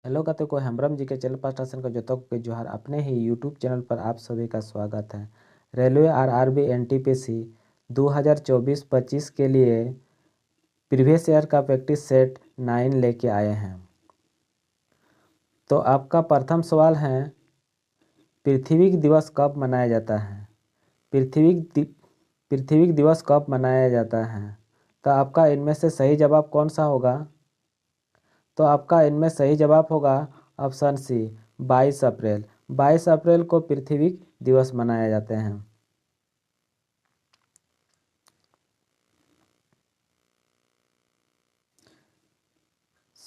Hello कते को हेम्ब्रम जी के चैनल पर स्टेशन का जोतक के जोहार अपने ही यूट्यूब चैनल पर आप सभी का स्वागत है। रेलवे आरआरबी एनटीपीसी 2024-25 के लिए प्रीवियस ईयर का प्रैक्टिस सेट 9 लेके आए हैं। तो आपका प्रथम सवाल है, पृथ्वी दिवस कब मनाया जाता है? पृथ्वी दिवस कब मनाया जाता है? तो आपका इनमें से सही जवाब कौन सा होगा? तो आपका इनमें सही जवाब होगा ऑप्शन सी, 22 अप्रैल। 22 अप्रैल को पृथ्वी दिवस मनाए जाते हैं।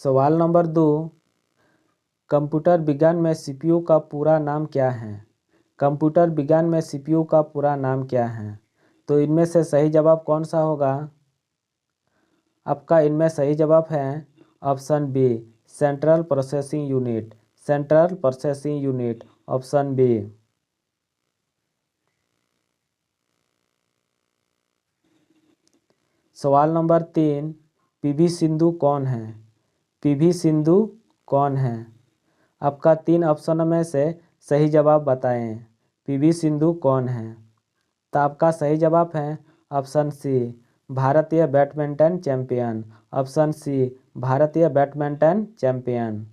सवाल नंबर 2, कंप्यूटर विज्ञान में सीपीयू का पूरा नाम क्या है? कंप्यूटर विज्ञान में सीपीयू का पूरा नाम क्या है? तो इनमें से सही जवाब कौन सा होगा? आपका इनमें सही जवाब है option B, central processing unit. Central processing unit, option B. सवाल नंबर 3, पीवी सिंधु कौन है? पीवी सिंधु कौन है? आपका 3 ऑप्शन में से सही जवाब बताएं। पीवी सिंधु कौन है? तो आपका सही जवाब है ऑप्शन सी, भारतीय बैडमिंटन चैंपियन। ऑप्शन सी, भारतीय बैडमिंटन चैंपियन।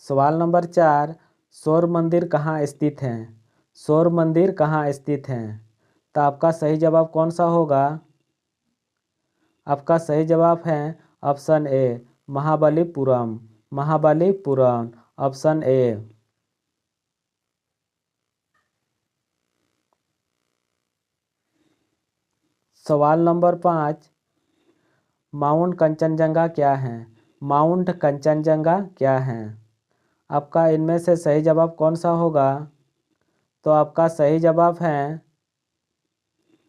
सवाल नंबर 4, सौर मंदिर कहाँ स्थित है? सौर मंदिर कहाँ स्थित है? तो आपका सही जवाब कौन सा होगा? आपका सही जवाब है option A, Mahabalipuram. Mahabalipuram, option A. सवाल नंबर 5, माउंट कंचनजंगा क्या है? माउंट कंचनजंगा क्या है? आपका इनमें से सही जवाब कौन सा होगा? तो आपका सही जवाब है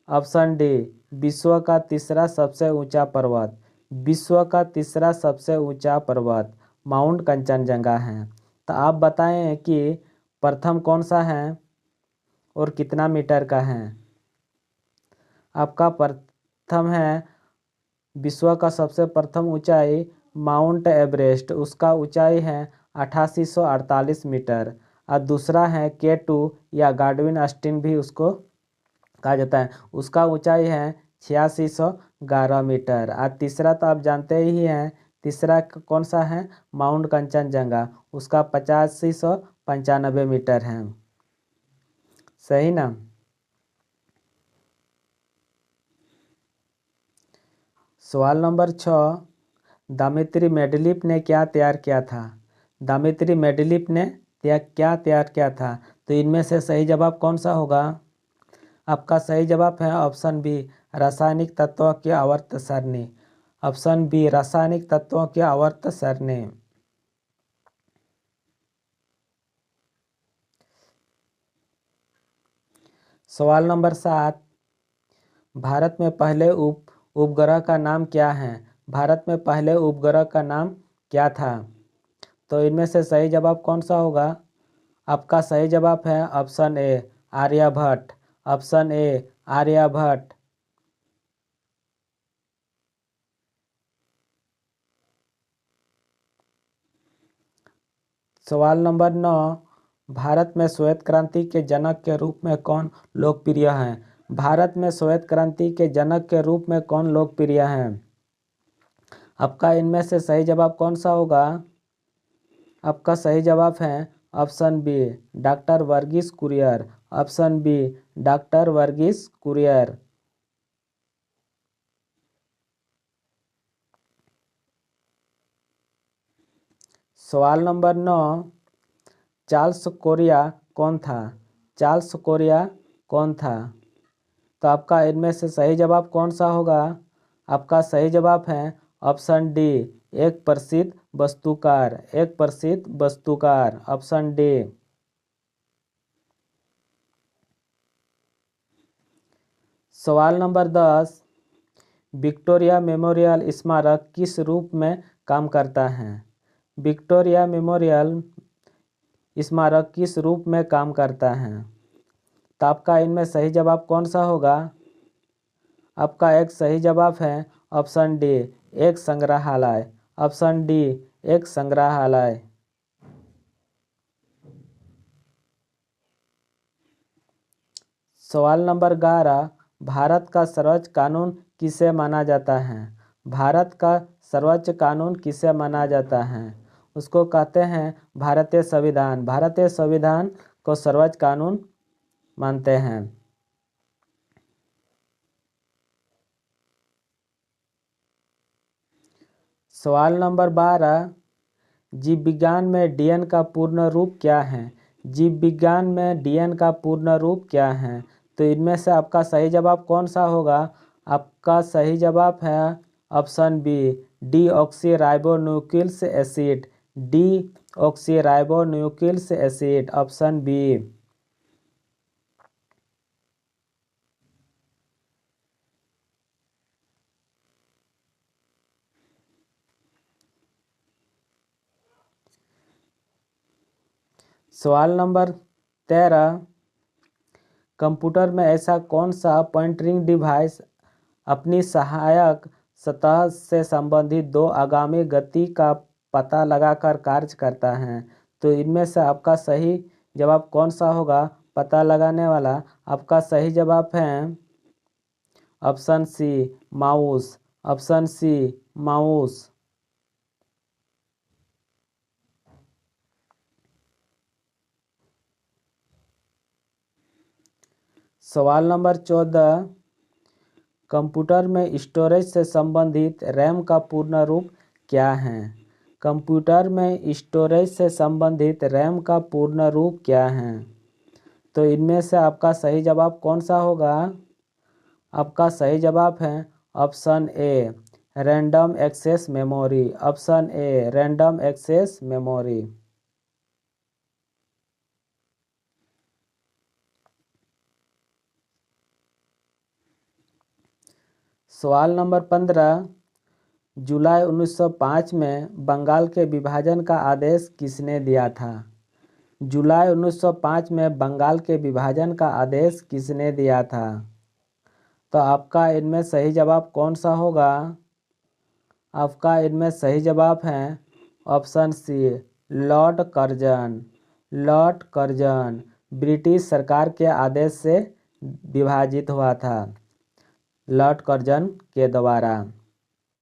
ऑप्शन डी, विश्व का तीसरा सबसे ऊंचा पर्वत। विश्व का तीसरा सबसे ऊंचा पर्वत माउंट कंचनजंगा है। तो आप बताएं कि प्रथम कौन सा है और कितना मीटर का है? आपका प्रथम है विश्व का सबसे प्रथम ऊंचाई माउंट एवरेस्ट, उसका ऊंचाई है 8848 मीटर। और दूसरा है K2 या गाडविन अस्टिन भी उसको कहा जाता है, उसका ऊंचाई है 8611 मीटर। और तीसरा तो आप जानते ही हैं, तीसरा कौन सा है? माउंट कंचनजंगा, उसका 8595 मीटर है। सही ना? सवाल नंबर 6, दामित्री मेंडलीफ ने क्या तैयार किया था? दामित्री मेंडलीफ ने क्या तैयार किया था? तो इनमें से सही जवाब कौन सा होगा? आपका सही जवाब है ऑप्शन बी, रासायनिक तत्वों की आवर्त सारणी। ऑप्शन बी, रासायनिक तत्वों की आवर्त सारणी। सवाल नंबर 7, भारत में पहले उपग्रह का नाम क्या है? भारत में पहले उपग्रह का नाम क्या था? तो इनमें से सही जवाब कौन सा होगा? आपका सही जवाब है option A, Aryabhatta. Option A, Aryabhatta. सवाल नंबर 9, भारत में श्वेत क्रांति के जनक के रूप में कौन लोकप्रिय है? भारत में श्वेत क्रांति के जनक के रूप में कौन लोकप्रिय है? आपका इनमें से सही जवाब कौन सा होगा? आपका सही जवाब है option B, doctor Verghese Kurien. Option B, doctor Verghese Kurien. सवाल नंबर 9, चार्ल्स कोरिया कौन था? चार्ल्स कोरिया कौन था? तो आपका इनमें से सही जवाब कौन सा होगा? आपका सही जवाब है ऑप्शन डी, एक प्रसिद्ध वास्तुकार। एक प्रसिद्ध वास्तुकार, ऑप्शन डी। सवाल नंबर 10, विक्टोरिया मेमोरियल स्मारक किस रूप में काम करता है? विक्टोरिया मेमोरियल स्मारक किस रूप में काम करता है? तो आपका इनमें सही जवाब कौन सा होगा? आपका एक सही जवाब है ऑप्शन डी, एक संग्रहालय। ऑप्शन डी, एक संग्रहालय। सवाल नंबर 11, भारत का सर्वोच्च कानून किसे माना जाता है? भारत का सर्वोच्च कानून किसे माना जाता है? उसको कहते हैं भारतीय संविधान। भारतीय संविधान को सर्वोच्च कानून मानते हैं। सवाल नंबर 12, जीव विज्ञान में डीएन का पूर्ण रूप क्या है? जीव विज्ञान में डीएन का पूर्ण रूप क्या है? तो इनमें से आपका सही जवाब कौन सा होगा? आपका सही जवाब है option B, deoxyribonucleic acid. Deoxyribonucleic acid, option B. सवाल नंबर 13, कंप्यूटर में ऐसा कौन सा पॉइंटिंग डिवाइस अपनी सहायक सतह से संबंधित दो आगामी गति का पता लगाकर कार्य करता है? तो इनमें से आपका सही जवाब कौन सा होगा पता लगाने वाला? आपका सही जवाब है option C, mouse. Option C, mouse. सवाल नंबर 14, कंप्यूटर में स्टोरेज से संबंधित रैम का पूर्ण रूप क्या है? कंप्यूटर में स्टोरेज से संबंधित रैम का पूर्ण रूप क्या है? तो इनमें से आपका सही जवाब कौन सा होगा? आपका सही जवाब है option A, random access memory. Option A, random access memory. सवाल नंबर 15, जुलाई 1905 में बंगाल के विभाजन का आदेश किसने दिया था? जुलाई 1905 में बंगाल के विभाजन का आदेश किसने दिया था? तो आपका इनमें सही जवाब कौन सा होगा? आपका इनमें सही जवाब है option C, Lord Curzon. Lord Curzon British सरकार के आदेश से विभाजित हुआ था, लॉर्ड कर्जन के द्वारा।